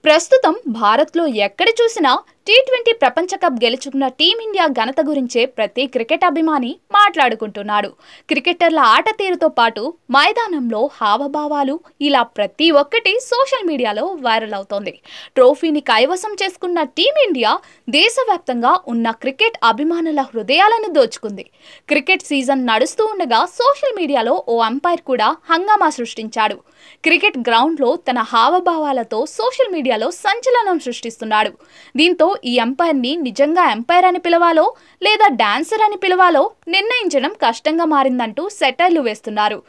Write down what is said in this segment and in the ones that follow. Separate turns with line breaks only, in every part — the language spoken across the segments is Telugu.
ప్రస్తుతం భారత్లో ఎక్కడ చూసినా టీ20 ప్రపంచ కప్ గెలుచుకున్న టీమిండియా ఘనత గురించే ప్రతి క్రికెట్ అభిమాని మాట్లాడుకుంటున్నాడు. క్రికెటర్ల ఆట తీరుతో పాటు మైదానంలో హావభావాలు ఇలా ప్రతి ఒక్కటి సోషల్ మీడియాలో వైరల్ అవుతోంది. ట్రోఫీని కైవసం చేసుకున్న టీమిండియా దేశవ్యాప్తంగా ఉన్న క్రికెట్ అభిమానుల హృదయాలను దోచుకుంది. క్రికెట్ సీజన్ నడుస్తూ ఉండగా సోషల్ మీడియాలో ఓ అంపైర్ కూడా హంగామా సృష్టించాడు. క్రికెట్ గ్రౌండ్లో తన హావభావాలతో సోషల్ మీడియాలో సంచలనం సృష్టిస్తున్నాడు. దీంతో ఈ అంపైర్ని నిజంగా అంపైర్ అని పిలవాలో లేదా డాన్సర్ అని పిలవాలో నిర్ణయించడం కష్టంగా మారిందంటూ సెటైర్లు వేస్తున్నారు.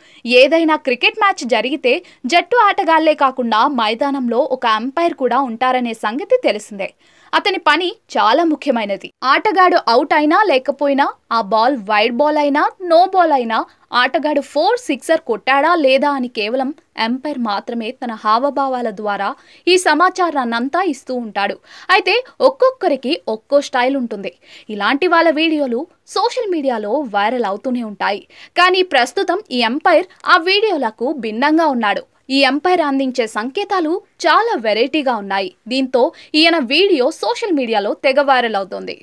ఏదైనా క్రికెట్ మ్యాచ్ జరిగితే జట్టు ఆటగాళ్లే కాకుండా మైదానంలో ఒక అంపైర్ కూడా ఉంటారనే సంగతి తెలిసిందే. అతని పని చాలా ముఖ్యమైనది. ఆటగాడు అవుట్ అయినా లేకపోయినా, ఆ బాల్ వైడ్ బాల్ అయినా నో బాల్ అయినా, ఆటగాడు 4-6 కొట్టాడా లేదా అని కేవలం అంపైర్ మాత్రమే తన హావభావాల ద్వారా ఈ సమాచారాన్నంతా ఇస్తూ ఉంటాడు. అయితే ఒక్కొక్కరికి ఒక్కో స్టైల్ ఉంటుంది. ఇలాంటి వాళ్ళ వీడియోలు సోషల్ మీడియాలో వైరల్ అవుతూనే ఉంటాయి. కానీ ప్రస్తుతం ఈ అంపైర్ ఆ వీడియోలకు భిన్నంగా ఉన్నాడు. ఈ అంపైర్ అందించే సంకేతాలు చాలా వెరైటీగా ఉన్నాయి. దీంతో ఈయన వీడియో సోషల్ మీడియాలో తెగ వైరల్ అవుతోంది.